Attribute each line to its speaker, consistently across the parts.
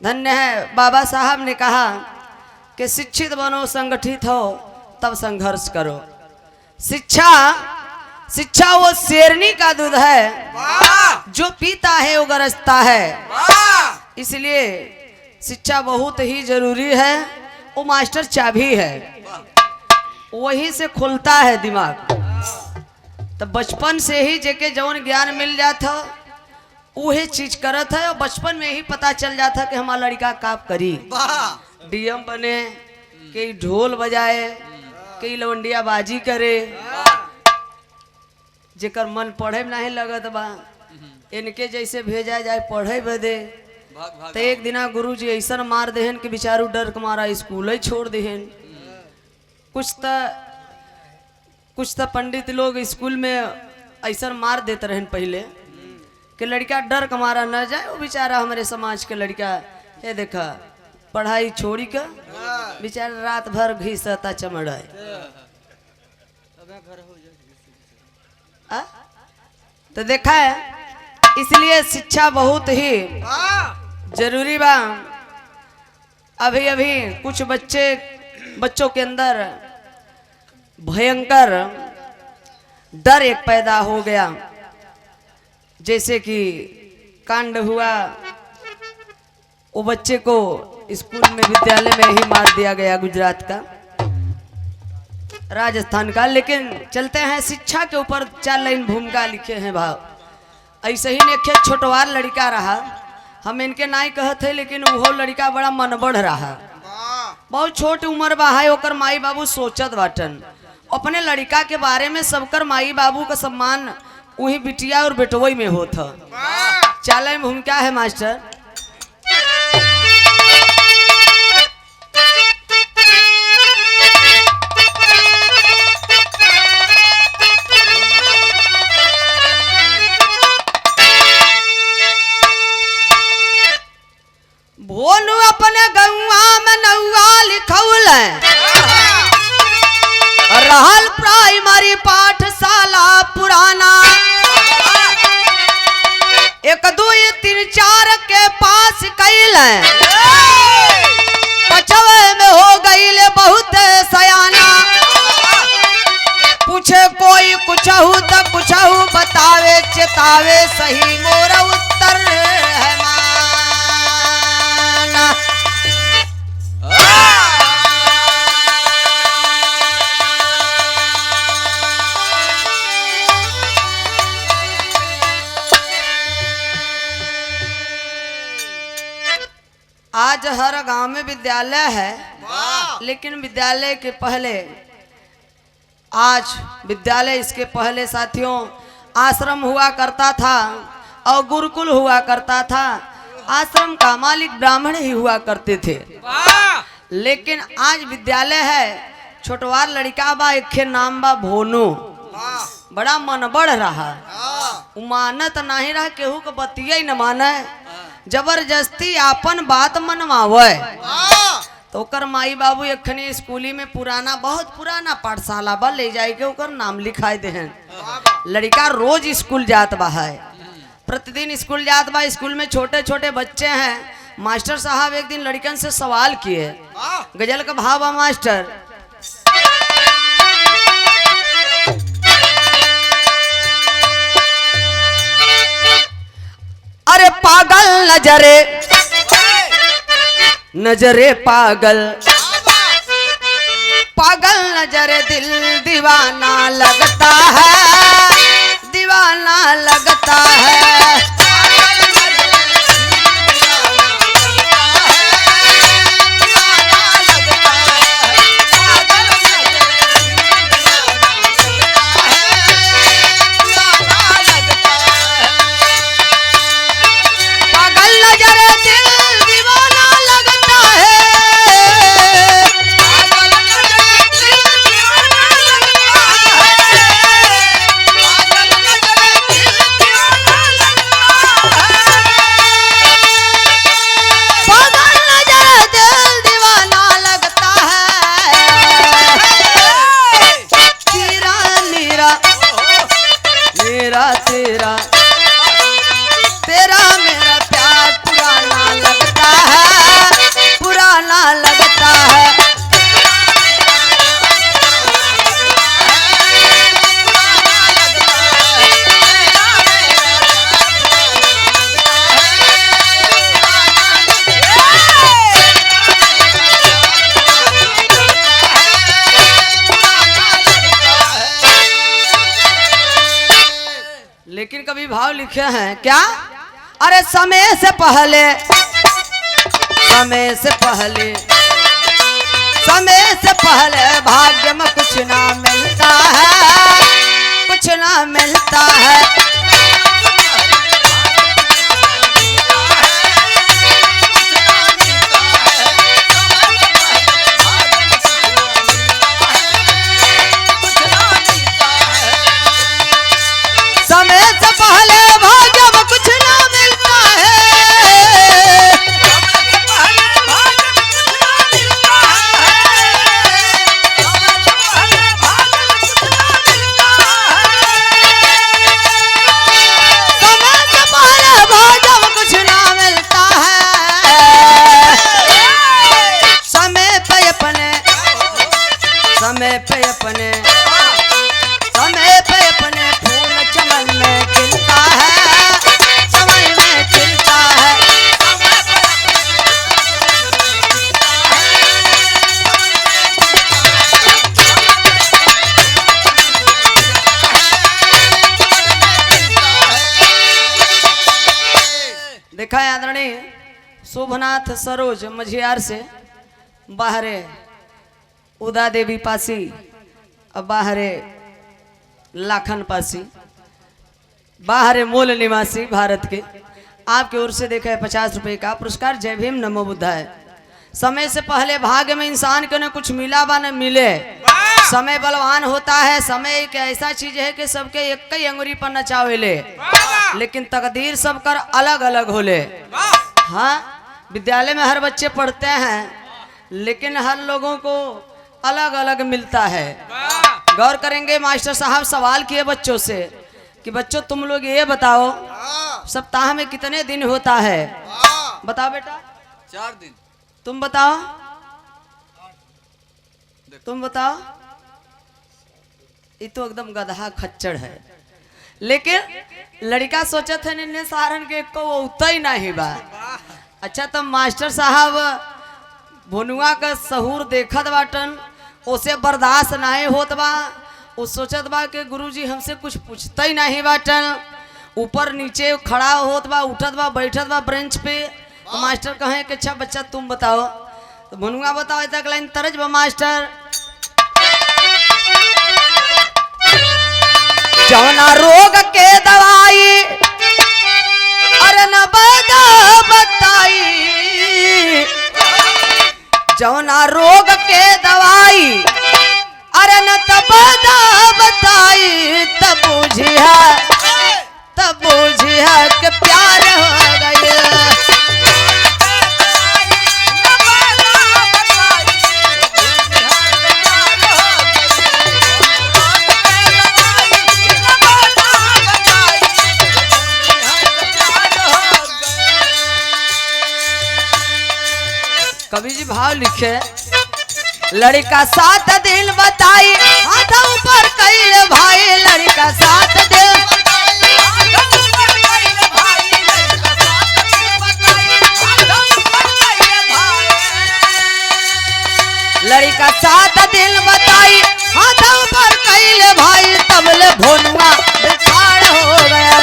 Speaker 1: धन्य है बाबा साहब ने कहा कि शिक्षित बनो, संगठित हो, तब संघर्ष करो। शिक्षा शिक्षा वो शेरनी का दूध है, जो पीता है वो गरजता है। इसलिए शिक्षा बहुत ही जरूरी है। वो मास्टर चाबी है, वही से खुलता है दिमाग। तो बचपन से ही जेके जौन ज्ञान मिल जाता वही चीज करत है, और बचपन में ही पता चल जाता कि हमारा लड़का काप करी, डीएम बने, कई ढोल बजाए, कई लवंडिया बाजी करे। जेकर मन पढ़े में नहीं लगत बा, इनके जैसे भेजा जाए पढ़े बदे, तो एक दिना गुरुजी ऐसा मार देहन कि बेचारू डर के मारा स्कूल ही छोड़ देहन। कुछ तो पंडित लोग स्कूल में ऐसा मार देते रहन पहले कि लड़का डर के मारा न जाए। वो बेचारा हमारे समाज के लड़का ये देखा पढ़ाई छोड़ी का बेचारा रात भर घिसता चमड़ाए। तो देखा है, इसलिए शिक्षा बहुत ही जरूरी बा। अभी अभी कुछ बच्चों के अंदर भयंकर डर एक पैदा हो गया। जैसे कि कांड हुआ, वो बच्चे को स्कूल में विद्यालय में ही मार दिया गया, गुजरात का, राजस्थान का। लेकिन चलते हैं शिक्षा के ऊपर 4 लाइन भूमिका लिखे हैं भाव। ऐसे ही ने छोटवार लड़का रहा, हम इनके नाई कहते, लेकिन वो लड़का बड़ा मनबढ़ रहा। बहुत छोटी उम्र बा है, ओकर माई बाबू सोचत बाटन अपने लड़का के बारे में। सबकर माई बाबू का सम्मान वही बिटिया और बेटवई में होता। 4 लाइन भूमिका है मास्टर। भोनू अपने गौआ में नौआ लिखौल, रहल प्राइमरी पाठशाला पुराना, 1 2 3 4 के पास कैल, 5वें में हो गई बहुत सयाना। पूछे कोई कुछहू तो कुछहू बतावे, चेतावे सही मोरा उत्तर है माना। आज हर गांव में विद्यालय है, लेकिन विद्यालय के पहले, आज विद्यालय इसके पहले साथियों आश्रम हुआ करता था और गुरुकुल हुआ करता था। आश्रम का मालिक ब्राह्मण ही हुआ करते थे। लेकिन आज विद्यालय है, छोटवार लड़का बा, एक नाम बा भोनू, बड़ा मनबढ़ रहा, मानत नहीं रहा, केहू के बतिया न माने, जबरदस्ती आपन बात मनवावे। तो ओकर माई बाबू एखनी स्कूली में पुराना, बहुत पुराना पाठशाला बा, ले जाए के ओकर नाम लिखाए देहन। लड़का रोज स्कूल जात बा है, प्रतिदिन स्कूल जात बा। स्कूल में छोटे छोटे बच्चे हैं। मास्टर साहब एक दिन लड़कन से सवाल किए, गजल का भाव बा मास्टर। अरे पागल नजरे नजरे पागल, पागल नजरे दिल दीवाना लगता है, दीवाना लगता है। लिखे हैं क्या? अरे समय से पहले, समय से पहले, समय से पहले भाग्य में कुछ ना मिलता है, कुछ ना मिलता है। समय से पहले भाग्य में कुछ ना मिलता है, समय पे अपने, समय पे अपने फूल चमन में खिलता है, चमन में खिलता है। देखा है आदरणीय शोभनाथ सरोज मझियार से बाहरे उदा देवी पासी, बाहरे लाखन पासी, बाहरे मूल निवासी भारत के, आपकी ओर से देखा है 50 रुपए का पुरस्कार। जय भीम नमो बुद्धाय। समय से पहले भाग्य में इंसान को न कुछ मिला व न मिले, समय बलवान होता है। समय एक ऐसा चीज है कि सबके एक ही अंगुरी पर नचावेले, लेकिन तकदीर सबकर अलग अलग होले। हाँ, विद्यालय में हर बच्चे पढ़ते हैं, लेकिन हर लोगों को अलग अलग मिलता है। गौर करेंगे, मास्टर साहब सवाल किए बच्चों से कि बच्चों तुम लोग ये बताओ सप्ताह में कितने दिन होता है? बताओ बेटा।
Speaker 2: 4 दिन।
Speaker 1: तुम बताओ, तुम बताओ। ये तो एकदम गधा खच्चड़ है, लेकिन लड़का सोचा थे निन्ने सहारन के को वो उतना ही नहीं बा। अच्छा, तब मास्टर साहब भुनुआ का सहूर देखत बाटन, उसे बर्दाश्त नहीं होत बा। वो सोचत बा कि गुरुजी हमसे कुछ पूछता ही नहीं बाटन। ऊपर नीचे खड़ा होत बा, उठत बा, बैठत बा बेंच पे। तो मास्टर कहे कि अच्छा बच्चा तुम बताओ। तो भुनुआ बताओ तक लाइन तरज बा मास्टर। जौना रोग के दवाई अरे न बता बताई, जौना रोग के दवाई अरे न तबदा बताई, तब बुझिया, तब बुझिया कि प्यार हो गया। कवि जी भाव लिखे, लड़का 7 दिन बताई हाथ ऊपर कैले भाई, लड़का 7 दिन, लड़का 7 दिन बताई हाथ ऊपर कैले भाई, तबले भोनुआ बिछाड़ हो गया।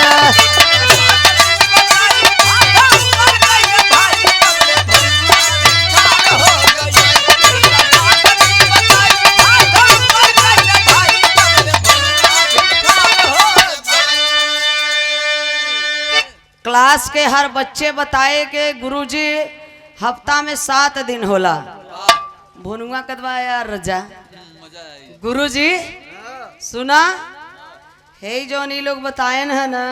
Speaker 1: क्लास के हर बच्चे बताए कि गुरुजी हफ्ता में 7 दिन होला। भुनुआ कदवा यार रजा गुरुजी सुना है, जोन ये लोग बतायन है ना,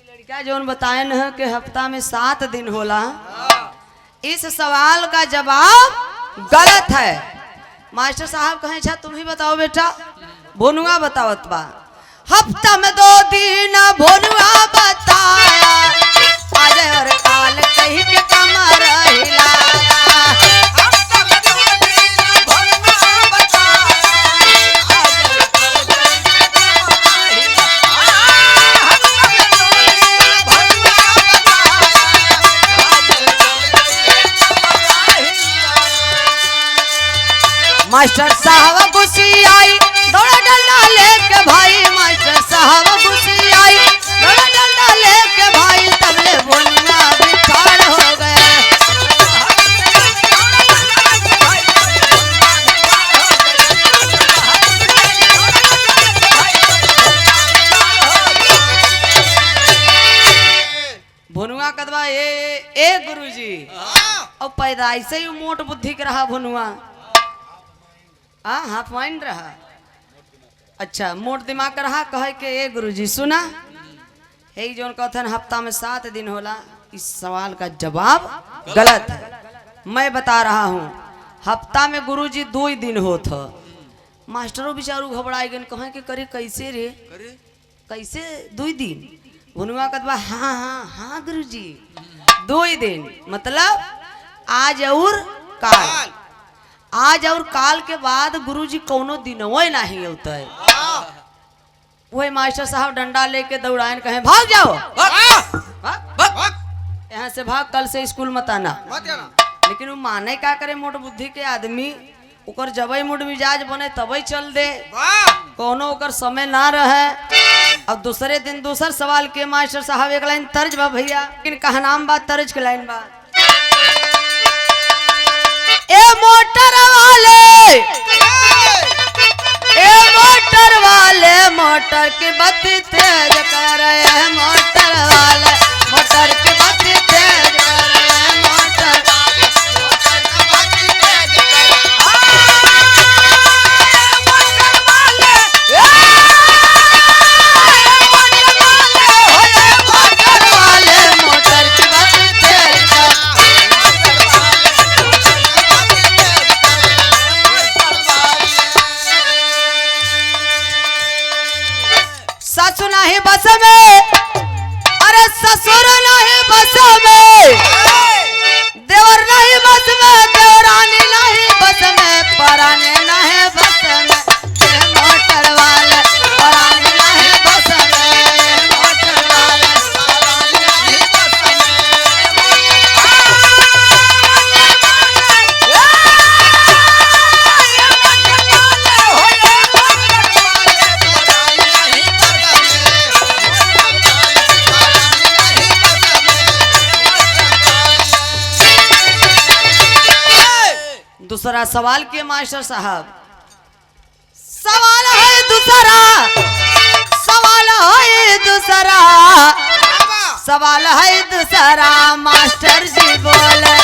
Speaker 1: लड़का जोन बतायन है कि हफ्ता में 7 दिन होला। इस सवाल का जवाब गलत है। मास्टर साहब कहे अच्छा तुम ही बताओ बेटा। भुनुआ बतावत बा, हफ्ता में 2 दिन भुनुआ बताया, आज और काल कही के कमर हिलाया। हफ्ता में 2 दिन भुनुआ बताया, आज और काल कही के कमर हिलाया। हफ्ता में 2 दिन भुनुआ बताया, आज और काल कही के कमर हिलाया। मास्टर साहब गुस्सी आई, दौड़ा डंडा लेके भाई, मास्टर साहब गुस्सी आई, ए गुरुजी और पैदाइश से ही मोट बुद्धि के रहा भनुआ हाफ माइंड रहा। अच्छा मोट दिमाग का रहा कहे के ए गुरुजी सुना है जोन कथन हफ्ता में 7 दिन होला, इस सवाल का जवाब गलत है। मैं बता रहा हूँ हफ्ता में गुरुजी 2 ही दिन होत ह। मास्टरों बेचारू घबराए गए कहे के करे कैसे रे कैसे 2 ही दिन भनुआ कदबा हाँ हाँ हाँ गुरुजी 2 ही दिन मतलब आज और काल, आज और काल के बाद गुरुजी कौनो दिन वो नहीं होता है। वही मास्टर साहब डंडा लेके दौड़ाए कहे भाग जाओ यहाँ से भाग, कल से स्कूल मत आना। लेकिन वो माने क्या करे मोट बुद्धि के आदमी ओकर जबई मूड मिजाज बने तबई चल दे कोनो ओकर समय ना रहे। अब दूसरे दिन दूसर सवाल के मास्टर साहब एक लाइन तर्ज बा भैया, लेकिन कहा नाम बा तर्ज के लाइन बा ए मोटर वाले ए मोटर वाले मोटर की बत्ती तेज कर रहे हैं, मोटर वाले मोटर की बत्ती तेज कर रहे हैं, मोटर ससुर नहीं बस में, अरे ससुर नहीं बस में, देवर नहीं बस में, देवरानी नहीं बस में, पराने नहीं बस में, मोटर वाले पराने नहीं बस में, मोटर वाले पराने नहीं बस दूसरा सवाल किए मास्टर साहब, सवाल है दूसरा, सवाल है दूसरा, सवाल है दूसरा मास्टर जी बोले,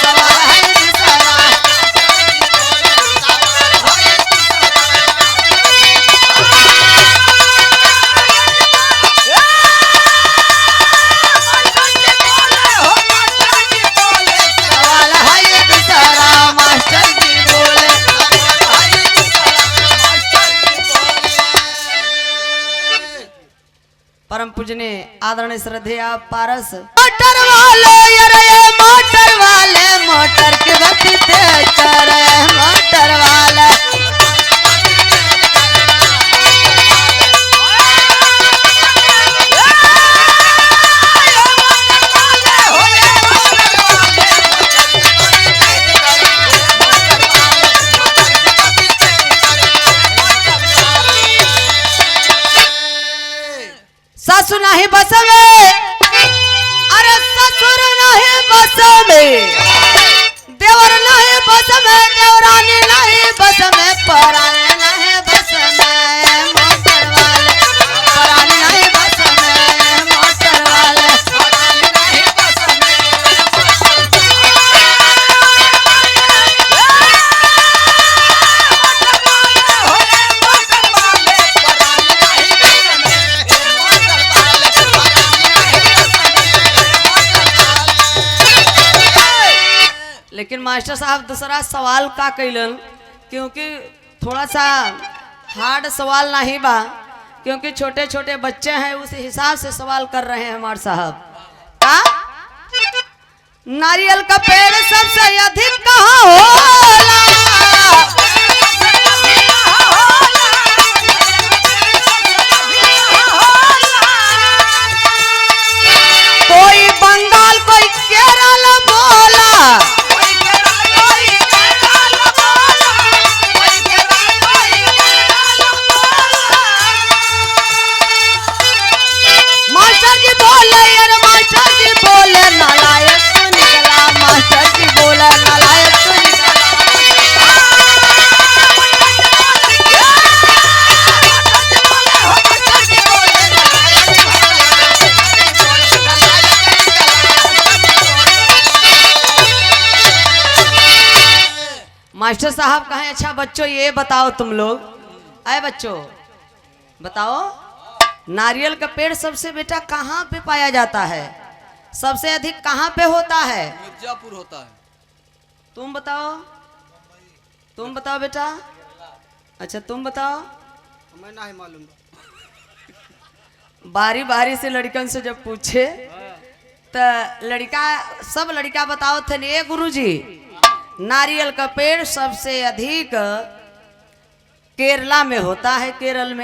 Speaker 1: सवाल है दूसरा परम पूजने आदरणीय श्रद्धेय पारस मोटर वाले अरे मोटर वाले मोटर की बत्ती तेज कर मोटर वाले ससुर नहीं बस में, अरे ससुर नहीं बस में, देवर नहीं बस में, देवरानी नहीं बस में, पराने नहीं बस में, मोटर वाले पराने नहीं बस में, मोटर वाले पराने नहीं बस लेकिन मास्टर साहब दूसरा सवाल का कैलन, क्योंकि थोड़ा सा हार्ड सवाल नहीं बा, क्योंकि छोटे छोटे बच्चे हैं उस हिसाब से सवाल कर रहे हैं हमारे साहब। का नारियल का पेड़ सबसे अधिक कहाँ होला, कोई बंगाल कोई केरल बोला, मास्टर जी बोले यार मास्टर जी बोले नालायक तो निकला, मास्टर जी बोले नालायक तो निकला। मास्टर साहब कहें अच्छा बच्चों ये बताओ तुम लोग, अरे बच्चों बताओ नारियल का पेड़ सबसे बेटा कहाँ पे पाया जाता है, सबसे अधिक कहाँ पे होता है?
Speaker 2: मिर्जापुर होता है।
Speaker 1: तुम बताओ बेटा। अच्छा तुम बताओ।
Speaker 3: हमें नहीं मालूम।
Speaker 1: बारी बारी से लड़कन से जब पूछे तो सब लड़का बताओ थे ये गुरुजी नारियल का पेड़ सबसे अधिक केरला में होता है। केरल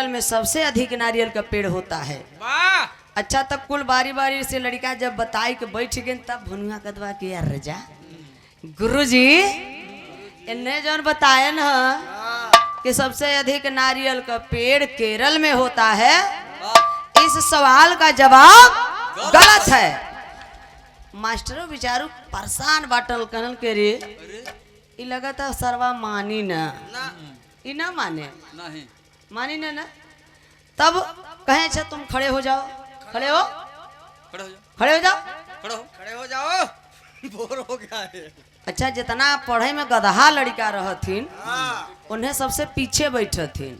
Speaker 1: में सबसे अधिक नारियल का पेड़ होता है। अच्छा तब कुल बारी बारी से लड़का जब बताई के बैठ गए तब भुनुआ कदवा के यार रजा गुरुजी इन्हें जो बताए ना कि सबसे अधिक नारियल का पेड़ केरल में होता है, इस सवाल का जवाब गलत है। मास्टरों बेचारू परेशान बाटल कहन के रे ई लगा था सरवा मानी ना ई ना माने
Speaker 2: नहीं
Speaker 1: मानी ना तब कहे अच्छा तुम खड़े हो जाओ। खड़े हो जाओ।
Speaker 3: खड़े हो जाओ। बोर हो गया है।
Speaker 1: अच्छा जितना पढ़े में गदहा लड़का रहथिन उन्हें सबसे पीछे बैठथिन,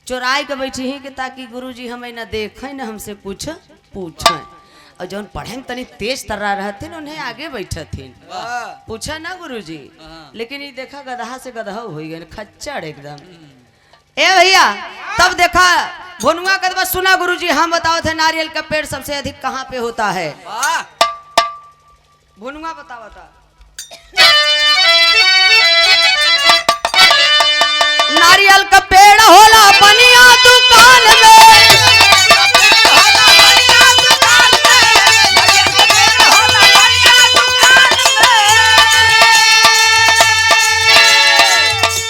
Speaker 1: चोराई के बैठी ही कि ताकि गुरुजी हमें न देखें न हमसे कुछ पूछें, और जौन पढ़े में तनी तेज तर्रा रहथिन उन्हें आगे बैठथिन पूछे ना गुरुजी। लेकिन ये देखा गदहा से गदहा हो गए खच्चर एकदम। ए भैया तब देखा भुनुआ कदवा सुना गुरुजी हम बताओ थे नारियल का पेड़ सबसे अधिक कहाँ पे होता है? भुनुआ बता नारियल का पेड़ होला बनिया दुकान में,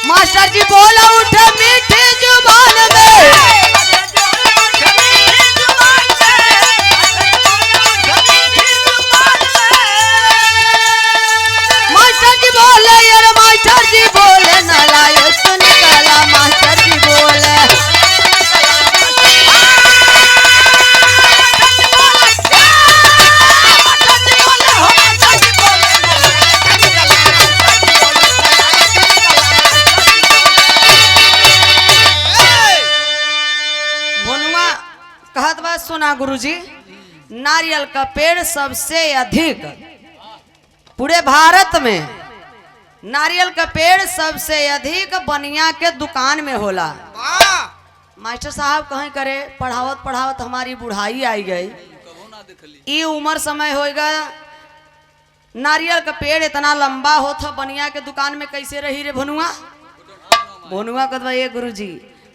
Speaker 1: मास्टर जी बोला उठे मीठी जुबान में, मास्टर जी बोले यार मास्टर जी बोले नालायक तो निकाला मास्टर जी बोले। भुनुआ कहत बा सुना गुरुजी नारियल का पेड़ सबसे अधिक पूरे भारत में नारियल का पेड़ सबसे अधिक बनिया के दुकान में होला। मास्टर साहब कहीं करे पढ़ावत पढ़ावत हमारी बुढ़ाई आई गई, ये उम्र समय होएगा नारियल का पेड़ इतना लंबा होता बनिया के दुकान में कैसे रही रे भुनुआ? भुनुआ कहता ये गुरुजी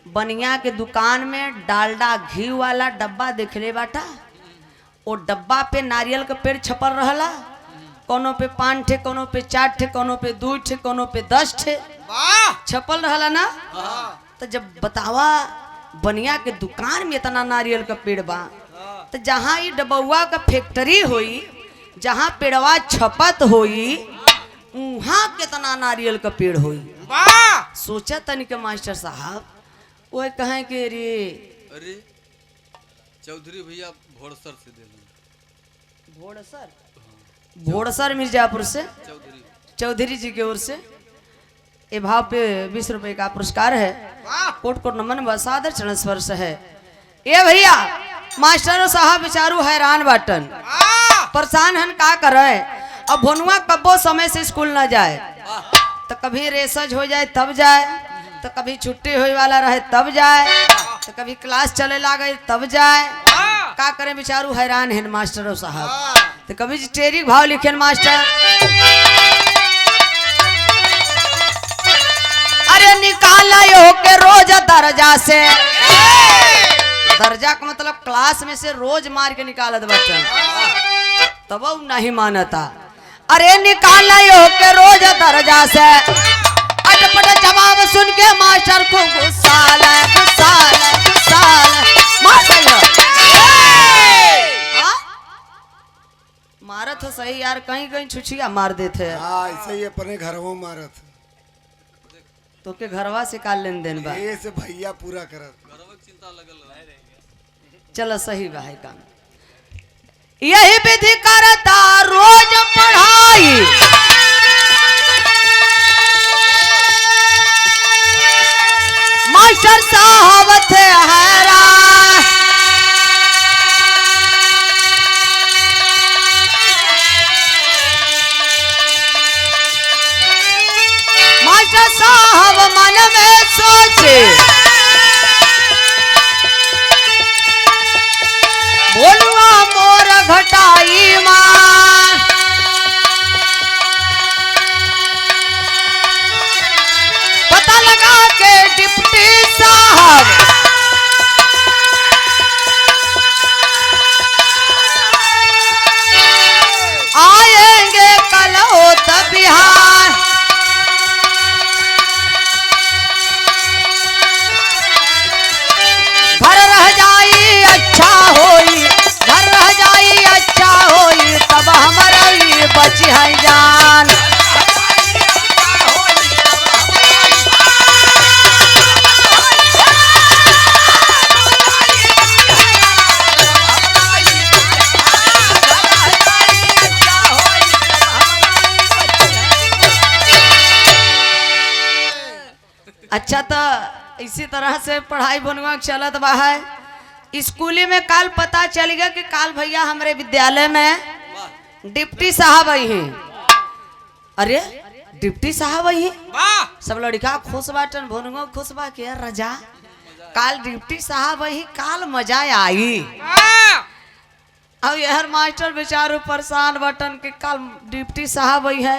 Speaker 1: बनिया के दुकान में डालडा घी वाला डब्बा देखले बाटा, वो डब्बा पे नारियल का पेड़ छपल रहला, कोनो पे 5 ठे, कोनो पे 4 ठे, कोनो पे 2 ठे, कोनो पे 10 ठे छपल रहला ना। तो जब बतावा बनिया के दुकान में इतना नारियल का पेड़ बा तो जहाँ ये डबुआ का फैक्ट्री होई, जहाँ पेड़वा छपत होई वहाँ कितना नारियल का पेड़ होई। सोचा तनिक मास्टर साहब वो कहें कि
Speaker 2: अरे चौधरी भैया भोरसर से दे
Speaker 1: भोड़सर मिर्जापुर से चौधरी जी की ओर से ये भाव पे 20 रुपए का पुरस्कार है। कोट कोट नमन व सादर चरण स्पर्श है। ये भैया मास्टर साहब बेचारू हैरान बाटन परेशान हन का करे। अब भुनुआ कब्बो समय से स्कूल ना जाए तो कभी रेसज हो जाए तब जाए, तो कभी छुट्टी होने वाला रहे तब जाए, तो कभी क्लास चले लागे तब जाए। का करे बेचारू हैरान है मास्टर साहब। तो कभी टेरिक भाव लिखे मास्टर अरे निकाला यो के रोज दर्जा से, दर्जा का मतलब क्लास में से रोज मार के निकालत बच्चा, तब वो नहीं मानता। अरे निकाला यो के रोज दर्जा से, अटपट जवाब सुन के मास्टर को गुस्सा मारत हो सही यार, कहीं कहीं छुछिया मार देते।
Speaker 4: हाँ ऐसे ही अपने घरवो मारत
Speaker 1: तो के घरवा से का लेन देन बा
Speaker 4: ये से भैया पूरा करत
Speaker 2: चिंता लगल
Speaker 1: चलो सही बा है काम। यही विधि करता रोज पढ़ाई मन में सोचे भोलुआ मोर घटाई मां पता लगा के डिप्टी साहब आएंगे कल होत बिहार घर रह जाई अच्छा होई घर रह जाई अच्छा होई तब हमारा ही बची है जान अच्छा तो इसी तरह से पढ़ाई बनवा चलत बा है स्कूली में काल पता चल गया कि काल भैया हमारे विद्यालय में डिप्टी साहब आई हैं। अरे डिप्टी साहब आई हैं सब लड़का खुश बाटन भोनुआ खुश बा के रजा काल डिप्टी साहब आई काल मजा आई अब यहर मास्टर बेचारो परेशान बटन के काल डिप्टी साहब आई है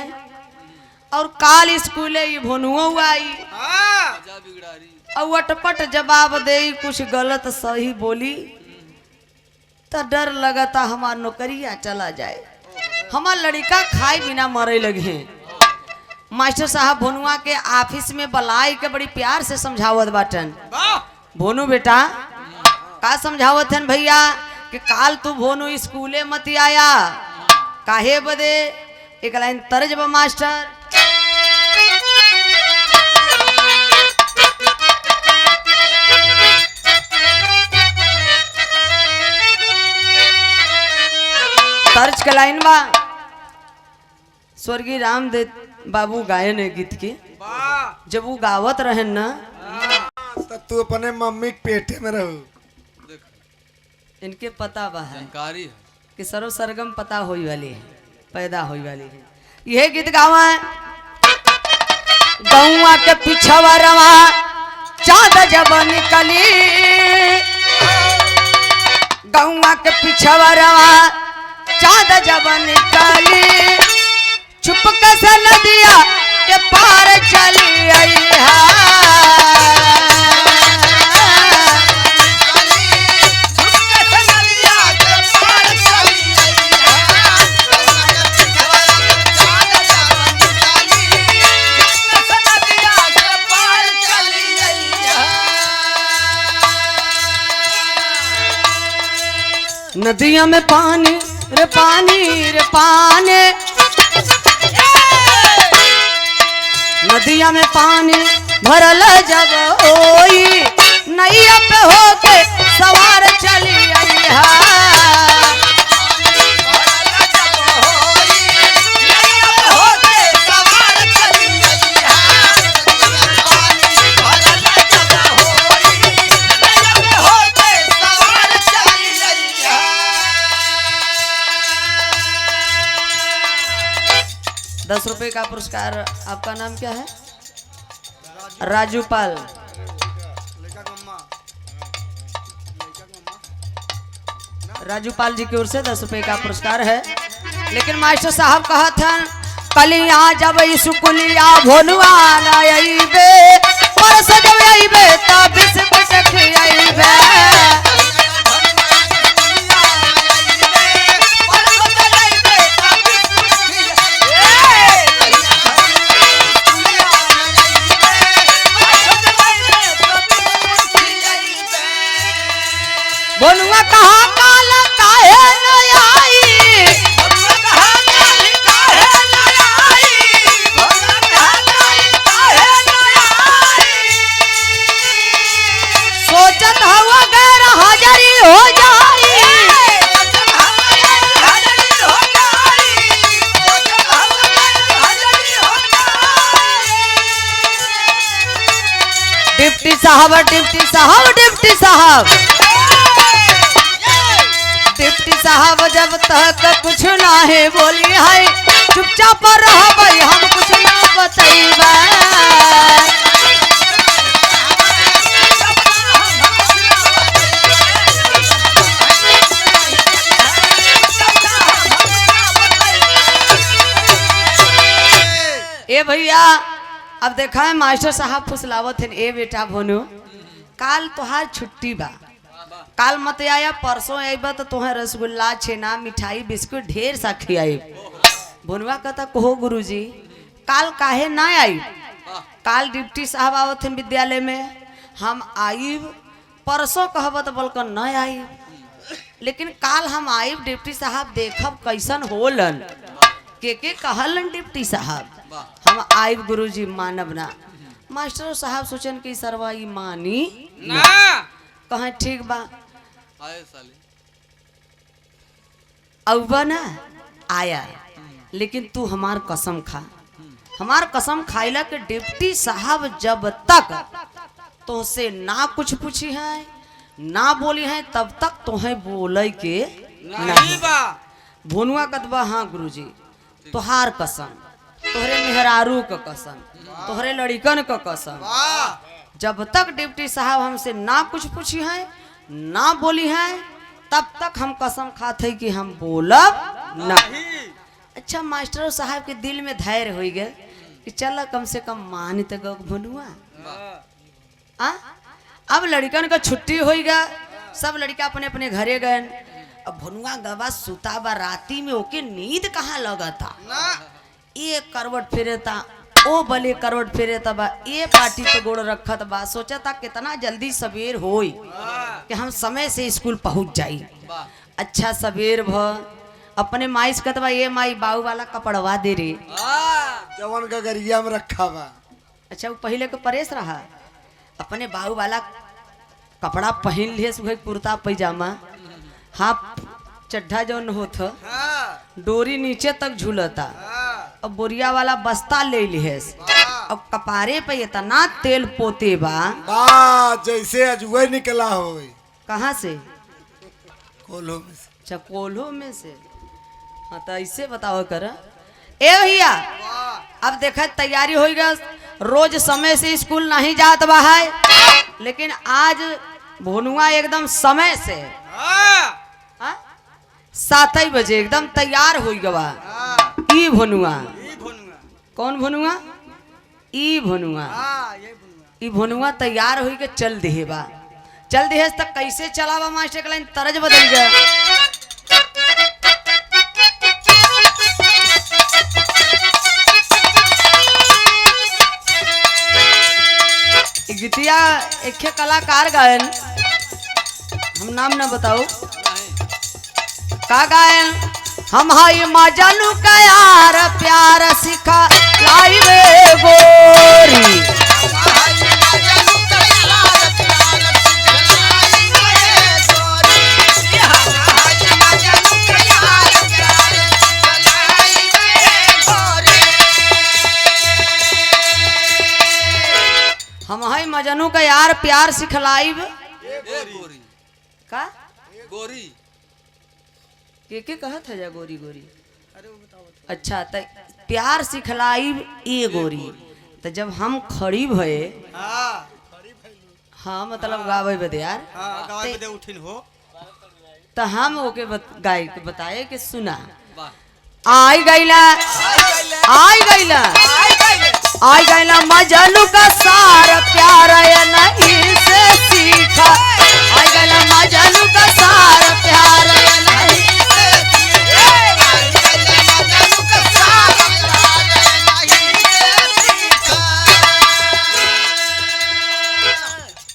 Speaker 1: और काल स्कूले ये भोनुआ आई
Speaker 2: मजा बिगड़ारी
Speaker 1: और वटपट जवाब दे कुछ गलत सही बोली तो डर लगता हमार नौकरिया चला जाए हमार लड़का खाए बिना मरे लगे मास्टर साहब भोनुआ के ऑफिस में बुलाई के बड़ी प्यार से समझावत बाटन भोनू बेटा का समझावत हन भैया कि काल तू भोनू स्कूले मत आया काहे बदे एक लाइन तर्ज बा मास्टर तर्ज के लाइन बा स्वर्गीय रामदेव बाबू गायन है गीत के जब वो गावत रहे न
Speaker 4: तो तू अपने मम्मी के पेटे में रहो
Speaker 2: देख
Speaker 1: इनके पता बा है
Speaker 2: जानकारी है
Speaker 1: कि सर्व सरगम पता होई वाली है पैदा होई वाली है यह गीत गावा है गौआ के पिछवा रवा चाँद जब निकली गौआ के पिछवा रवा चाँद जब निकली छुप से नदिया के पार चली आई नदिया में पानी रे पानी रे पानी नदिया में पानी भरल जब होई नैया पे होके सवार चली आई ₹10 का पुरस्कार। आपका नाम क्या है? राजूपाल। राजूपाल जी की ओर से ₹10 का पुरस्कार है। लेकिन मास्टर साहब कहा था कलिया जब सुकुलिया भोनुआ आईबे परस जब आईबे तब बिस्कुट खियाईबे भोनुआ कहा काल काहे न आई सोचत हवा गैर हाजरी हो जाई डिप्टी साहब डिप्टी साहब डिप्टी साहब डिप्टी साहब जब तक कुछ ना है बोली है चुपचाप रह भाई हम कुछ ना बताइबा ए भैया अब देखा है मास्टर साहब फुसलावत है। ए बेटा भोनू काल तोहार छुट्टी बा, काल मत आया, परसों आईबा तो तुम्हें रसगुल्ला छेना मिठाई बिस्कुट ढेर सा खियाई। भोनवा कहता कहो गुरुजी काल काहे ना आई? काल डिप्टी साहब आवत हैं विद्यालय में, हम आईब। परसों कहब तो बोल कर न आई, लेकिन काल हम आईब डिप्टी साहब देखब कैसन होलन। के कहलन डिप्टी साहब हम आईब गुरुजी मानब ना। मास्टर साहब सोचन की सरवाई मानी
Speaker 3: ना
Speaker 1: कहे ठीक बा
Speaker 2: आए साले
Speaker 1: अब्बा ना आया, लेकिन तू हमार कसम खा, हमार कसम खाइला के डिप्टी साहब जब तक तुझसे ना कुछ पूछी है ना बोली है तब तक तुम्हें बोले के नहीं
Speaker 3: बा।
Speaker 1: भोनुआ कदबा हाँ गुरुजी तोहार कसम, तोहरे मेहरारू का कसम, तोहरे लड़िकन का कसम, जब तक डिप्टी साहब हमसे ना कुछ पूछी है ना बोली है तब तक हम कसम खाते कि हम बोलब ना। अच्छा मास्टर साहब के दिल में धैर्य हो गए कि चल कम से कम मान तो भोनुआ। अब लड़कन का छुट्टी हो गया, सब लड़का अपने अपने घरे गए। अब भोनुआ गवा सुता बा, राती में ओके नींद कहाँ लगता, ये करवट फिरेता ओ बले करवट फिरेता बा, ये पार्टी पे गोड़ रखत बा। सोचा था कितना जल्दी सवेर होई कि हम समय से स्कूल पहुंच जाई। अच्छा सवेर भ अपने माई से कहता बा ये माई बाऊ वाला कपड़वा दे रे,
Speaker 4: जवन का गरिया में रखा बा।
Speaker 1: अच्छा वो पहले को परेश रहा, अपने बाऊ वाला कपड़ा पहन लिए सुबह कुर्ता पैजामा, हाफ चड्ढा जौन होत डोरी नीचे तक झूलता। अब बोरिया वाला बस्ता ले लिहेस, अब कपारे पे इतना तेल पोते बा
Speaker 4: जैसे अजुए निकला हो।
Speaker 1: कहाँ से?
Speaker 4: कोल्हो में से।
Speaker 1: अच्छा कोल्हो में से। हाँ तो ऐसे बताओ कर ए भैया। अब देखा तैयारी हो गया, रोज समय से स्कूल नहीं जात बा है, लेकिन आज भोनुआ एकदम समय से 7 बजे एकदम तैयार हो गवा। ई भोनुआ कौन भोनुआ? ई भोनुआ। ई भोनुआ तैयार हो के चल देबा, चल देहे तक कैसे चलावा मास्टर के लाइन तरज बदल गया। गीतिया एक कलाकार गायन, हम नाम ना बताओ का गायन। हम हाई मजनू का यार प्यार सिखा लाई वे गोरी, हम हाई मजनू का यार प्यार सिखलाई
Speaker 2: गोरी
Speaker 1: का
Speaker 2: गोरी
Speaker 1: के कहत है जा गोरी गोरी। अच्छा तो प्यार सिखलाई ए गोरी, तो जब हम खड़ी भये हाँ मतलब गावे बदे यार तो हम ओके गाय के बताए कि सुना आई गईला आई गईला आई गईला मजनू का सार प्यार नहीं से सीखा, आई गईला मजनू का सार प्यार नहीं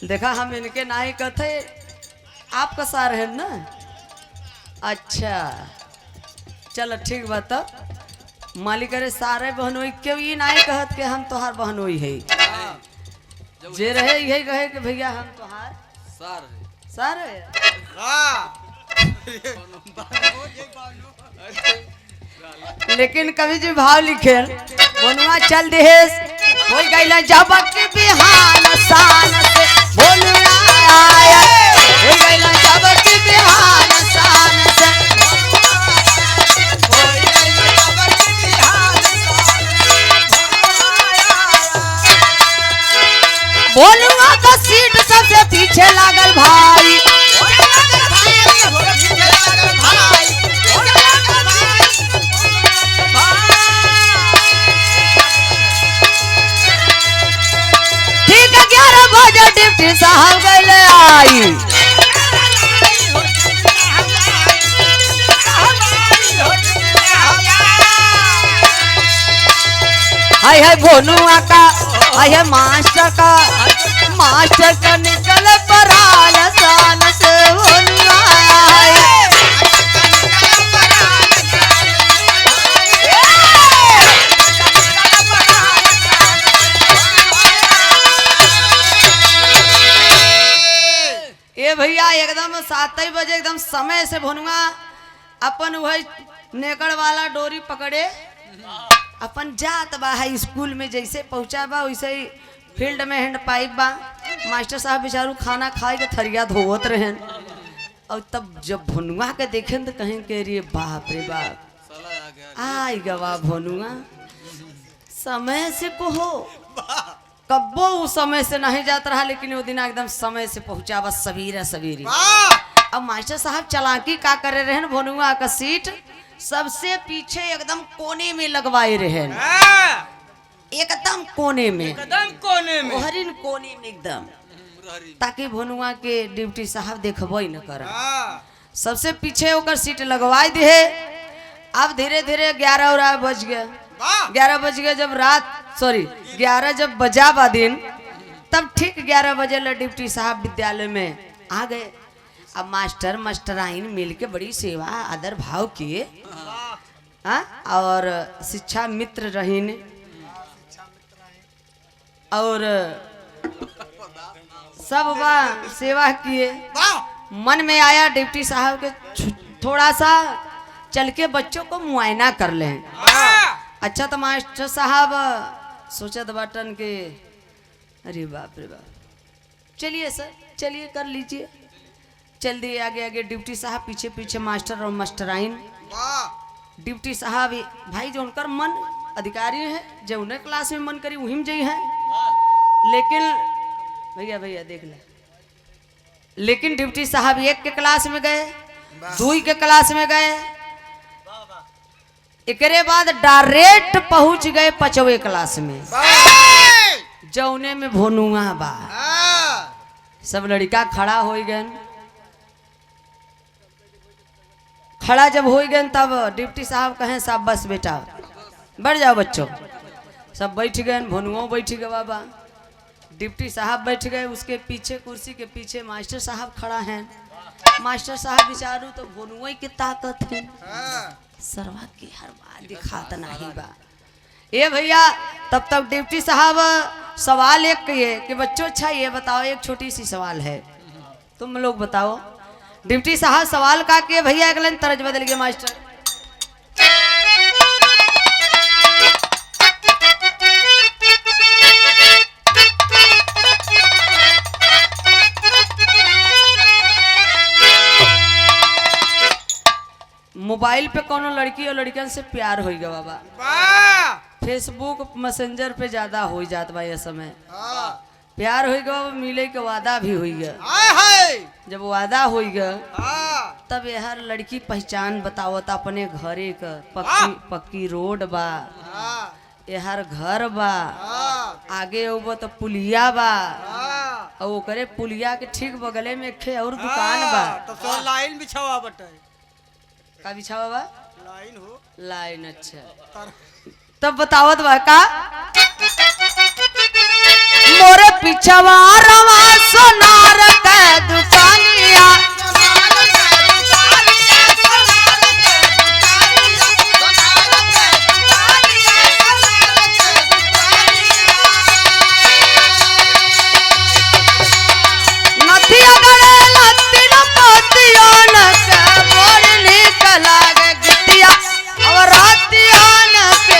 Speaker 1: देखा हम इनके नाई कथे आपका सार है ना। अच्छा चलो ठीक बात, मालिक अरे सारे बहनोई क्यों ये नाई कहत के हम तोहार बहनोई है, जे रहे यही कहे कि भैया हम तोहार
Speaker 2: सार है
Speaker 1: सार है। लेकिन कवि जी भाव लिखे बोनुआ चल देहेस हो गईला जब के बिहान शान से बोनुआ आया, हो गईला जब के बिहान शान से बोनुआ का सीट सबसे पीछे लागल भाई, डिप्टी साहब गए आई। हाय हाय भोनुआ का, हाय हाय मास्टर का निकल पराल साल से भोनुआ आए। ये भैया एकदम 7 बजे एकदम समय से भोनुआ अपन वही नेकड़ वाला डोरी पकड़े अपन जात बा है स्कूल में। जैसे पहुंचा बा वैसे ही फील्ड में हैंड पाइप बा। मास्टर साहब बेचारू खाना खाए के थरिया धोवत रहन और तब जब भोनुआ के देखें तो कहें के रे बाप रे बाप
Speaker 2: साला आ गया।
Speaker 1: आई गवा भोनुआ समय से कहो कब्बो उस समय से नहीं जाता रहा, लेकिन वो दिन एकदम समय से पहुंचा बस सवेरे सवेरे। अब मास्टर साहब चालाकी का करे रहन, भोनुआ का सीट सबसे पीछे एकदम कोने में लगवाए रहे, एकदम कोने में,
Speaker 3: एकदम कोने में,
Speaker 1: हरिन कोने में एकदम,
Speaker 2: रहरी
Speaker 1: ताकि भोनुआ के ड्यूटी साहब देखबो न कर।
Speaker 3: हाँ,
Speaker 1: सबसे पीछे होकर सीट लगवाई दिए। अब धीरे धीरे 11 बज गया। 11 बज गया जब रात 11 जब बजा बा दिन, तब ठीक 11 बजे डिप्टी साहब विद्यालय में आ गए। अब मास्टर मास्टराइन मिल के बड़ी सेवा आदर भाव किए और शिक्षा मित्र रहीन और सब बा सेवा किए। मन में आया डिप्टी साहब के थोड़ा सा चल के बच्चों को मुआयना कर लें। अच्छा तो मास्टर साहब सोचत बाटन के अरे बाप रे बाप, चलिए सर चलिए कर लीजिए। चल दिए आगे आगे डिप्टी साहब, पीछे पीछे मास्टर और मास्टराइन। डिप्टी साहब भाई जो उनकर मन अधिकारी है, जो उन्हें क्लास में मन करी वही में जई है। लेकिन भैया भैया देख ले, लेकिन डिप्टी साहब 1 के क्लास में गए, 2 के क्लास में गए, एकरे बाद डायरेक्ट पहुंच गए 5वें क्लास में, जौने में भोनुआ बा। सब लड़का खड़ा हो गए। खड़ा जब हो गए तब डिप्टी साहब कहें साहब बस बेटा बैठ जाओ बच्चों। सब बैठ गए, भोनुआ बैठ गए बाबा, डिप्टी साहब बैठ गए। उसके पीछे कुर्सी के पीछे मास्टर साहब खड़ा हैं। मास्टर साहब बिचारू तो भोनुआ की ताकत है, सरवा की हर बात दिखाता नहीं बा। ये भैया तब तक डिप्टी साहब सवाल एक किए कि बच्चों अच्छा ये बताओ, एक छोटी सी सवाल है, तुम लोग बताओ। डिप्टी साहब सवाल का किए भैया, अगले तरज बदल गया मास्टर। मोबाइल पे कोनो लड़की और लड़कियन से प्यार हो गया बाबा, फेसबुक मैसेंजर पे ज्यादा हो जात बा ये समय। प्यार हो गया, मिले के वादा भी हो गया। जब वादा हो गया तब यार लड़की पहचान बतावत अपने घरे का, पक्की रोड बा, यार घर बा, आगे वो तो पुलिया बा, और ओकरे पुलिया के ठीक बगले में एक और दुकान बा।
Speaker 3: तो लाइन बिछावा बटे,
Speaker 1: का बिछावा बा?
Speaker 3: लाइन हो,
Speaker 1: लाइन। अच्छा तब बतावत बा का मोरे पिछवा रवा सोनार के दुकानिया, नथिया गड़े लत्तिन पोतियों के मोर निकला गे गिटिया और रातियान के।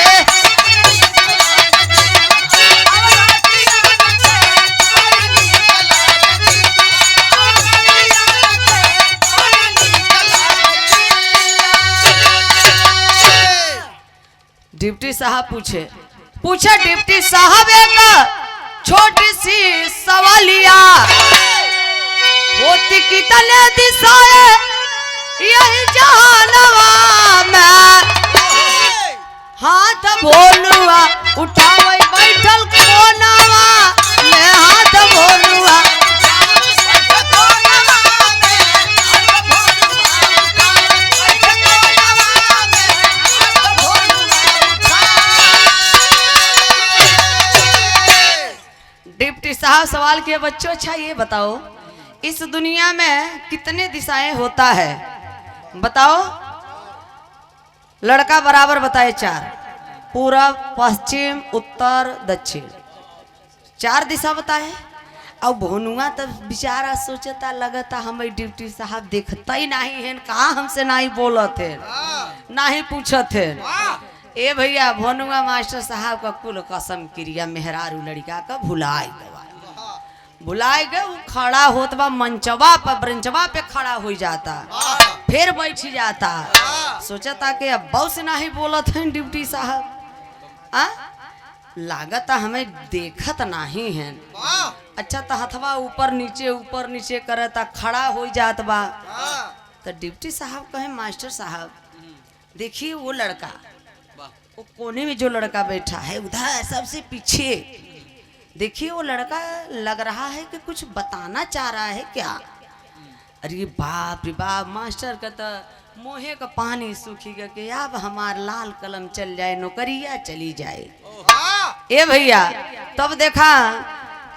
Speaker 1: डिप्टी साहब पूछे डिप्टी साहब एक छोटी सी सवालिया, होती कितने दिशाए यही जहानवा में, हाथ भोलुआ उठावे बैठल कोनावा में, हाथ भोलुआ साहब सवाल किए, बच्चों अच्छा ये बताओ इस दुनिया में कितने दिशाएं होता है? बताओ। लड़का बराबर बताए 4, पूरब, पश्चिम, उत्तर, दक्षिण, 4 दिशा बताए। अब भोनुआ तो बेचारा सोचता लगता हमें ड्यूटी साहब देखता ही नहीं है, कहा हमसे नहीं बोलत है, नहीं पूछत है। ए भैया भोनुआ मास्टर साहब का कुल कसम क्रिया मेहरारू लड़का का भुलाए गए। वो खड़ा होत बा मंचवा पर, ब्रेंचवा पे खड़ा हो जाता, फिर बैठ जाता, सोचता कि अब बहुत से नहीं बोलत है ड्यूटी साहब, लागत हमें देखत नहीं है। अच्छा तो हथवा ऊपर नीचे करता, खड़ा हो जात बा। तो ड्यूटी साहब कहे मास्टर साहब देखिए वो लड़का, वो कोने में जो लड़का बैठा है उधर सबसे पीछे, देखिए वो लड़का लग रहा है कि कुछ बताना चाह रहा है क्या? अरे बाप रे बाप, मास्टर का तो मोहे का पानी सूखी गया कि अब हमार लाल कलम चल जाए, नौकरिया चली जाए। ए भैया तब देखा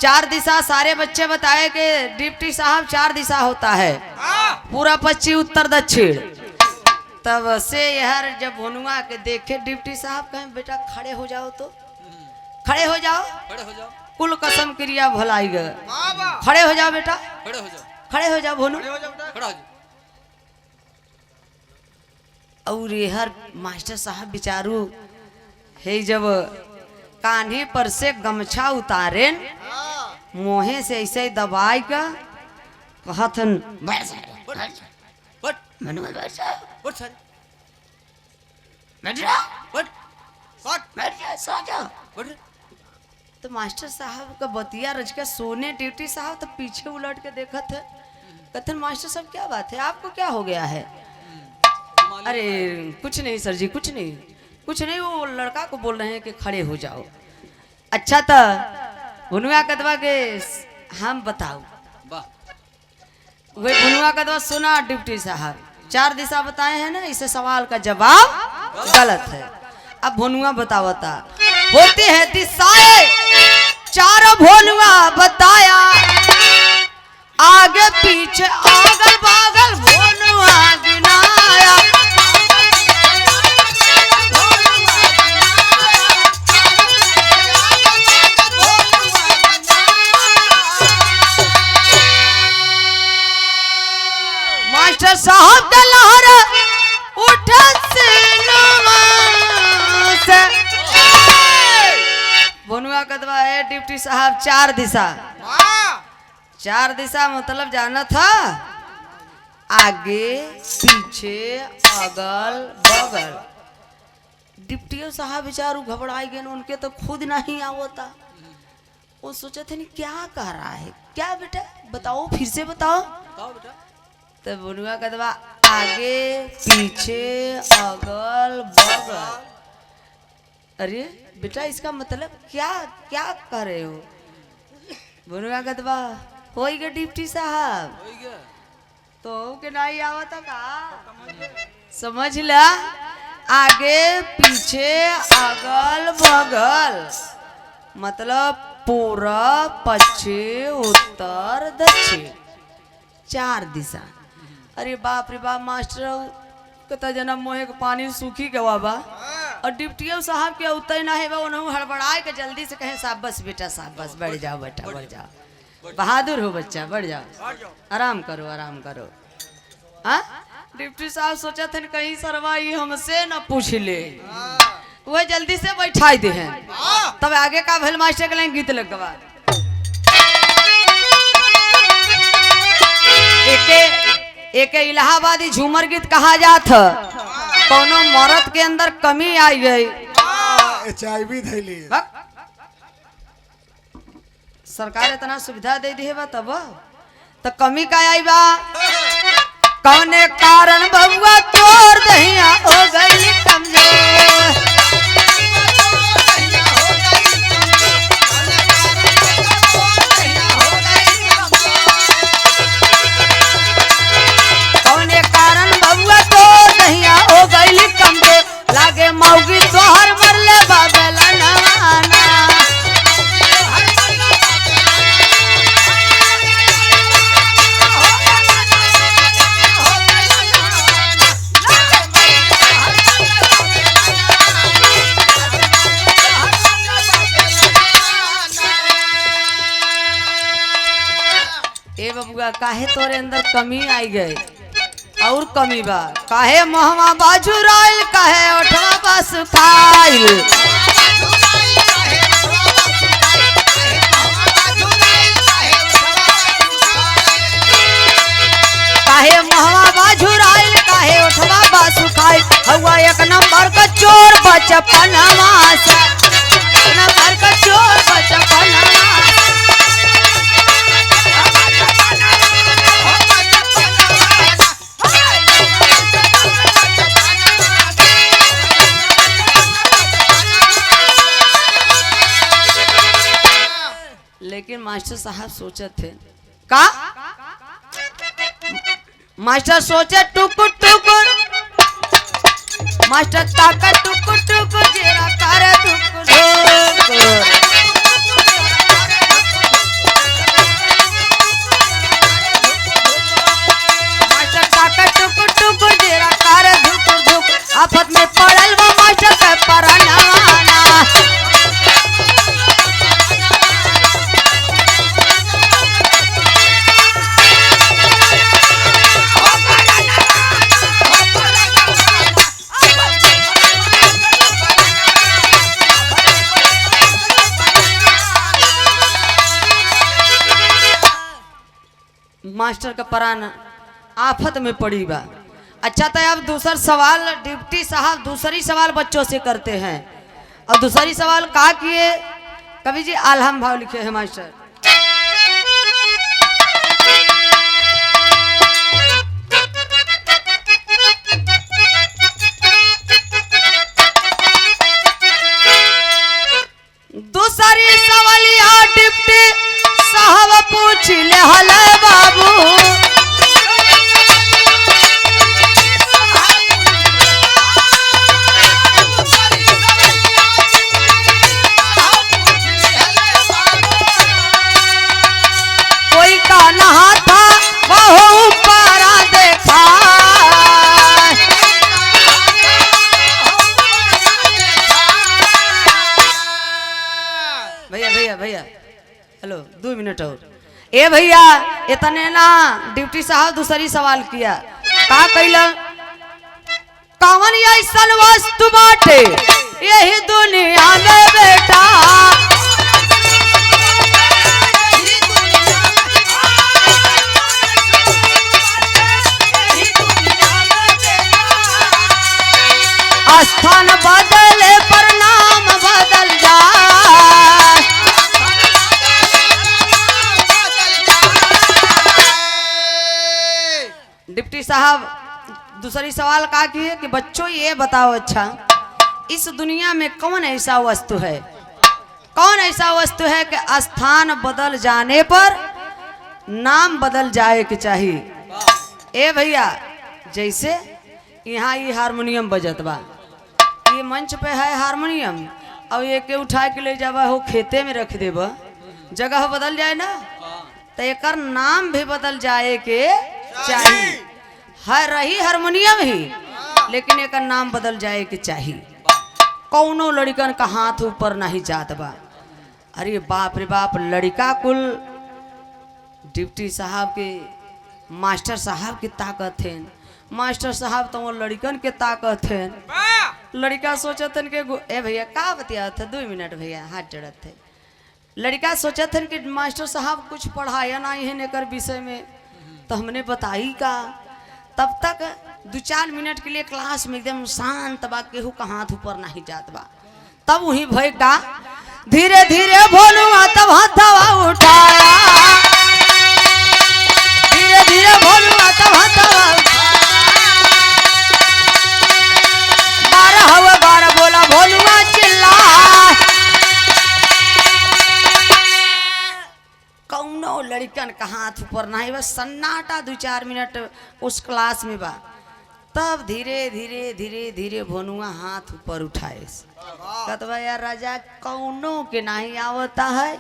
Speaker 1: 4 दिशा, सारे बच्चे बताए कि डिप्टी साहब 4 दिशा होता है, पूरा, पश्चिम, उत्तर, दक्षिण। तब से यार जब भोनुआ के देखे डिप्टी साहब कहें बेटा खड़े हो जाओ, तो खड़े हो जाओ, कुल कसम क्रिया भलाई गए, खड़े हो जाओ बेटा, खड़े हो जाओ भोनू। और हर मास्टर साहब बेचारू है जब कान्हे पर से गमछा उतारे, मोहे से ऐसे दबाई का कहथन तो मास्टर साहब का बतिया रच के सोने ड्यूटी साहब तो पीछे उलट के देखत है, कहते मास्टर साहब क्या बात है, आपको क्या हो गया है? अरे कुछ नहीं सर जी, कुछ नहीं, वो लड़का को बोल रहे हैं कि खड़े हो जाओ। अच्छा तो भुनुआ कदवा के हम बताओ, वही भुनुआ कदवा सुना डिप्टी साहब 4 दिशा बताए हैं ना, इसे सवाल का जवाब गलत है। अब भुनुआ बतावता होती है दिशाएं 4 भुनुआ बताया, आगे पीछे अगल बगल भुनुआ गिनाया। मास्टर साहब का लहरा उठा से भुनुआ कदवा है डिप्टी साहब 4 दिशा, 4 दिशा मतलब जाना था आगे पीछे अगल बगल। डिप्टी साहब बेचारू घबराई गए, उनके तो खुद नहीं आवता, वो सोचे थे नहीं क्या कह रहा है, क्या बेटा बताओ, फिर से बताओ। तो भुनुआ कदवा आगे पीछे अगल बगल। अरे बेटा इसका मतलब क्या क्या कर रहे हो? भुनुआ कदवा हो गया डिप्टी साहब, तो के नहीं आवता का समझ ला, आगे पीछे अगल बगल मतलब पूरब, पश्चिम, उत्तर, दक्षिण, 4 दिशा। अरे बाप रे बाप, मास्टर कता जना मोहे के पानी सूखी गवा बा, और डिप्टी साहब के उतर ना है, उन्होंने हड़बड़ाए के जल्दी से कहे शाबाश बेटा शाबाश, बढ़ जाओ बेटा बढ़ जाओ, बहादुर हो बच्चा, बढ़ जाओ, आराम करो आराम करो। हाँ डिप्टी साहब सोचा थे कहीं सरवाई हमसे न पूछ ले, वह जल्दी से बैठाई दे हैं। तब आगे का भल मास्टर के लिए गीत लगवा, एक इलाहाबादी झूमर गीत कहा जात, कोनो मरद के अंदर कमी आई गई,
Speaker 4: HIV धैली
Speaker 1: सरकार इतना सुविधा दे दी है बा, तब तो कमी का आई बा, कौने कारण बबुआ तोड़ दहिया हो गई कमजोर। कौने कारण बबुआ तोड़ दहिया हो गई कमजोर, लागे मौगी तोहर मरले बाबेला नवाना। बबुआ काहे तोरे अंदर कमी आई गए और कमी बा काहे मोहवा बाजू राइल काहे ओठवा बा सुखाइल काहे मोहवा बाजू राइल काहे ओठवा बा सुखाइल हवा एक नंबर का चोर बचपनवा से नंबर का चोर बचपनवा लेकिन मास्टर साहब सोचे थे का मास्टर सोचे टुकुर टुकुर मास्टर ताका टुकुर टुकुर जेरा करे टुकुर टुकुर मास्टर ताका टुकुर टुकुर जेरा करे टुकुर टुकुर आफत में पड़ल वो मास्टर के परनवाना मास्टर का परान आफत में पड़ी बा। अच्छा तो अब दूसरा सवाल डिप्टी साहब दूसरी सवाल बच्चों से करते हैं और दूसरी सवाल का किए कवि जी आलहम भाव लिखे हैं मास्टर दूसरी सवालिया डिप्टी साहब पूछ ले हले बाबू कोई का नहा था वह ऊपर देखा भैया भैया भैया हेलो 2 मिनट और ए भैया इतने ना डिप्टी साहब दूसरी सवाल किया का कैला कौन ऐसा वस्तु बाटे यही दुनिया में बेटा स्थान बदले पर नाम बदल जाए डिप्टी साहब दूसरी सवाल का की है कि बच्चों ये बताओ अच्छा इस दुनिया में कौन ऐसा वस्तु है कौन ऐसा वस्तु है कि स्थान बदल जाने पर नाम बदल जाए कि चाहिए ए भैया जैसे यहाँ ये हारमोनियम बजत बा ये मंच पे है हारमोनियम और ये के उठा के ले जावा हो खेते में रख देब जगह बदल जाए ना तो एक नाम भी बदल जाए के चाहिए है रही हारमोनियम ही लेकिन एक नाम बदल जाए के चाहिए कौनो लड़कन का हाथ ऊपर नहीं जात बा अरे बाप रे बाप लड़का कुल डिप्टी साहब के मास्टर साहब की ताकत है मास्टर साहब तो वो लड़कन के ताकत है लड़का सोचतन के ए भैया का बतिया था 2 मिनट भैया हाथ जड़त थे लड़का सोचतन कि मास्टर साहब कुछ पढ़ाया नहीं है नेकर विषय में तो हमने बताई का तब तक 2-4 मिनट के लिए क्लास में एकदम शांत बा केहू का हाथ ऊपर नहीं जात बा तब वही भई का धीरे धीरे भोलुआ तब हथवा उठाया धीरे धीरे भोलुआ तब हथवा बारह बोला भोलुआ चिल्ला कौनो लड़कन का हाथ ऊपर नहीं बस सन्नाटा 2-4 मिनट उस क्लास में बा तब धीरे धीरे धीरे धीरे भोनुआ हाथ ऊपर उठाए कतवा यार राजा कौनो के नहीं आवता है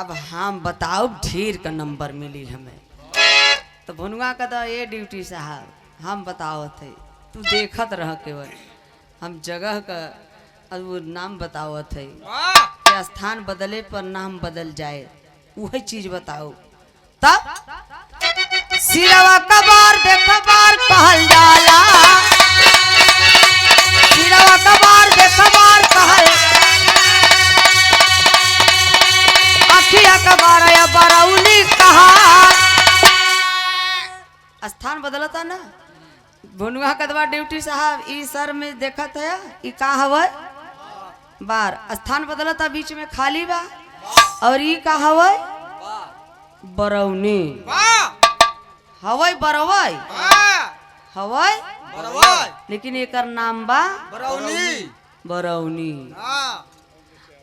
Speaker 1: अब हम बताओ ढेर का नंबर मिली हमें तो भोनुआ कहता ये ड्यूटी साहब हम बताओ थे तू देखत रह केवल हम जगह का अब वो नाम बताओ थे कि स्थान बदले पर नाम बदल जाए वही चीज बताओ तब सिरवा कबार देख बार कहल जाला, सिरवा कबार देख बार कहल, अखिया कबार या बरौली कहा। स्थान बदलता ना भनुआ कदवा ड्यूटी साहब ई सर में देखत है ई का हवय बार स्थान बदलता बीच में खाली बा और ई का हवय बरौनी हवय बरवय हवय लेकिन एकर नाम बा बरौनी।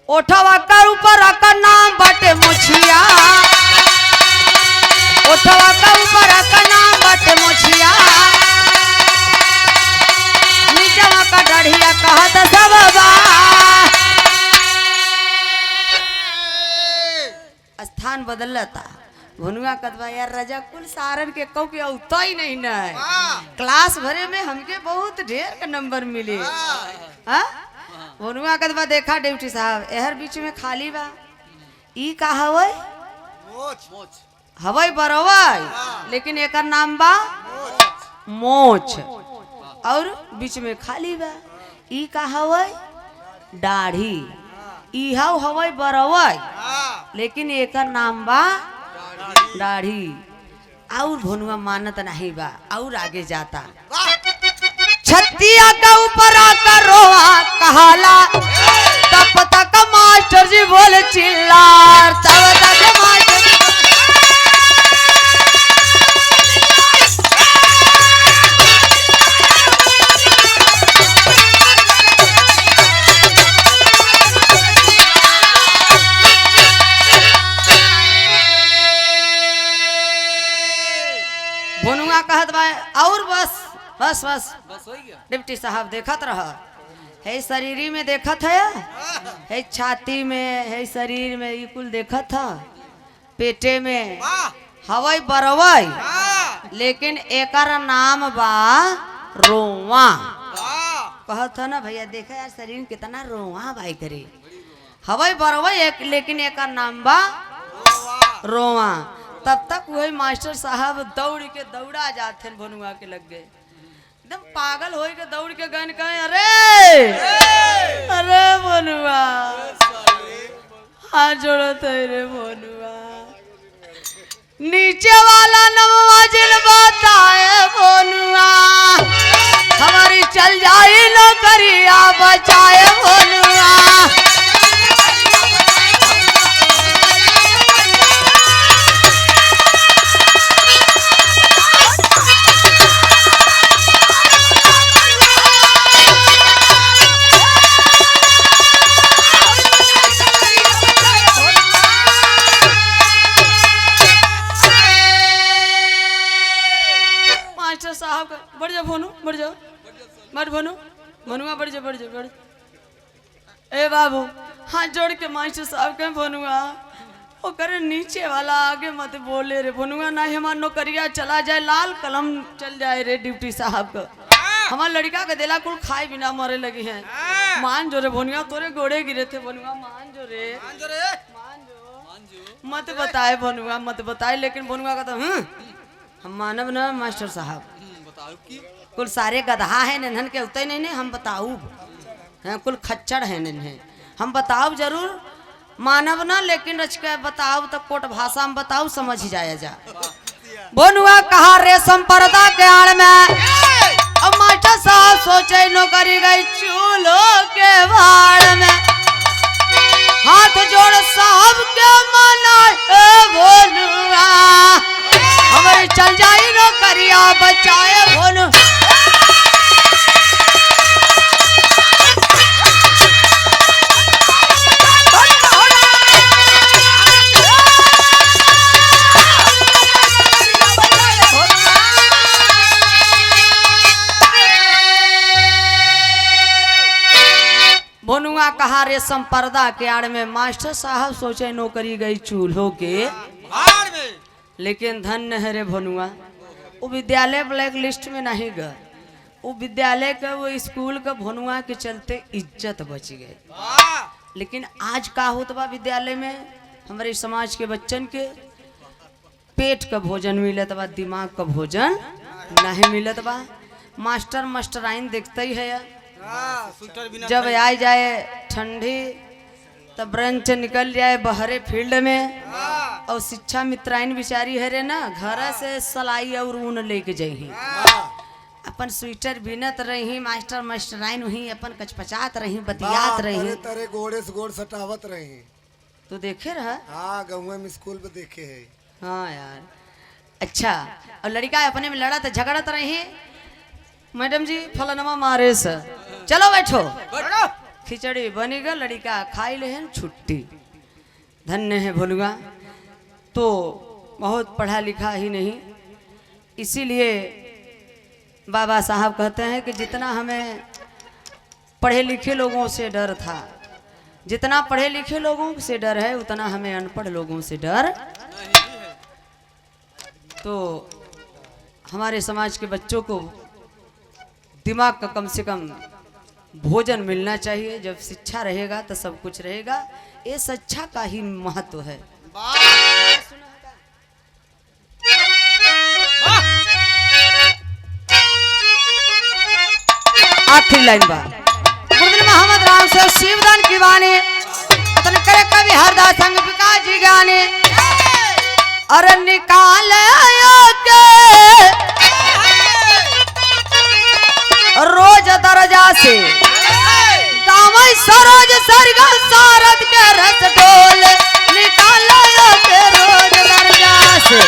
Speaker 1: ओठवा कर ऊपर का नाम बाटे मुछिया, ओठवा का ऊपर का नाम बाटे मुछिया, नीचवा का डढ़िया कहत सब बा। स्थान बदलता भनुआ कदवा यार राजा कुल सारन के कौ के औता ही नहीं न क्लास भरे में हमके बहुत ढेर का नंबर मिले। हाँ भनुआ कदवा देखा ड्यूटी साहब एहर बीच में खाली बा ई का हवय हवय बरवय लेकिन एकर नाम बा मोछ और बीच में खाली बा ई का हवय दाढ़ी ई हवय बरवय लेकिन एकर नाम बा दाढ़ी और भनुआ मानत नहीं बा और आगे जाता छतिया का ऊपर आकर रोआ कहाला तब तक मास्टर जी बोले चिल्लार तब तक मास्टर भनुआ कहत बा और बस बस बस
Speaker 2: बस हो गया।
Speaker 1: डिप्टी साहब देखत रह है शरीरी में देखत है छाती में है शरीर में ये कुल देखत है पेटे में हवई बरवई लेकिन एकर नाम बा रोवा। कहत है ना भैया देखा यार शरीर में कितना रोवा भाई करे हवई बरवई एक लेकिन एकर नाम बा रोवा। तब तक वही मास्टर साहब दौड़ के दौड़ा जाते भनुआ के लग गए एकदम पागल हो के दौड़ के गन कहे अरे अरे भनुआ हाथ जोड़त है रे भनुआ नीचे वाला नमवा जिल बताए भनुआ हमारी चल जाए नौकरिया बचाए भनुआ। साहब बढ़ जाओ भोनू बढ़ जाओ मत भोनू भनुआ बढ़ जाओ बढ़ जाओ बढ़ ए बाबू हाथ जोड़ के मास्टर साहब के भनुआ वो करे नीचे वाला आगे मत बोले रे भनुआ ना हमार नौकरिया चला जाए लाल कलम चल जाए रे ड्यूटी साहब का हमार लड़का के देला कुल खाए बिना मरे लगी है मान जो रे भनुआ तोरे गोड़े गिरे थे भनुआ मान जो रे मत बताए भनुआ मत बताए लेकिन भनुआ का तो हम मानव न मास्टर साहब कुल सारे गधा है नन्हन के उतने नहीं हम बताऊ हैं कुल खच्चर है नन्हे हम बताऊ जरूर मानव ना लेकिन रच के बताऊ तो कोट भाषा में बताऊ समझ ही जाया जा। भनुआ कहा रेशम पर्दा के आड़ में अब मास्टर साहब सोचे नौकरी गई चूल्हो के भाड़ में हाथ जोड़ साहब के माना भनुआ हमारे चल जाए नौकरिया बचाए भोनू। भनुआ कहा रेशम पर्दा के आड़ में मास्टर साहब सोचे नौकरी गई चूल्हो के
Speaker 3: भाड़ में
Speaker 1: लेकिन धन्य है रे भनुआ वो विद्यालय ब्लैक लिस्ट में नहीं गए वो विद्यालय का वो स्कूल का भनुआ के चलते इज्जत बच गई। लेकिन आज का होता बा विद्यालय में हमारे समाज के बच्चन के पेट का भोजन मिलत बा, दिमाग का भोजन नहीं मिलत बा। मास्टर मास्टराइन देखते ही है
Speaker 3: स्वेटर बिना
Speaker 1: जब आ जाए ठंडी तब ब्रंच निकल जाए बहरे फील्ड में, और शिक्षा मित्राइन बिचारी है रे ना घर से सलाई और ऊन लेके जाही, अपन स्वेटर बिनत रही, मास्टर मास्टराइन वही अपन कचपचात रही, बतियात
Speaker 4: तरे
Speaker 1: रही।
Speaker 4: तरे गोड़े से गोड़ सटावत रही।
Speaker 1: तो देखे रहा?
Speaker 4: हाँ गौवा में स्कूल में देखे है।
Speaker 1: हाँ यार। अच्छा, और लड़का अपने में लड़त झगड़त रही, मैडम जी फलनवा मारे से, चलो बैठो, खिचड़ी बनी गई, लड़का खाई ले छुट्टी। धन्य है भोलुआ, तो बहुत पढ़ा लिखा ही नहीं, इसीलिए बाबा साहब कहते हैं कि जितना हमें पढ़े लिखे लोगों से डर था, जितना पढ़े लिखे लोगों से डर है उतना हमें अनपढ़ लोगों से डर। तो हमारे समाज के बच्चों को दिमाग का कम से कम भोजन मिलना चाहिए। जब शिक्षा रहेगा तो सब कुछ रहेगा, ये शिक्षा का ही महत्व है। आखिरी लाइन बा गुरुदेव मोहम्मद राम से शिवदान की वाणी पतन करे कवि हरदास संग विकास जी गाने। अरे निकाल के रोज दरजा से दामई सरोज सरगा सारद के रस डोल, निकाल के रोज दरजा से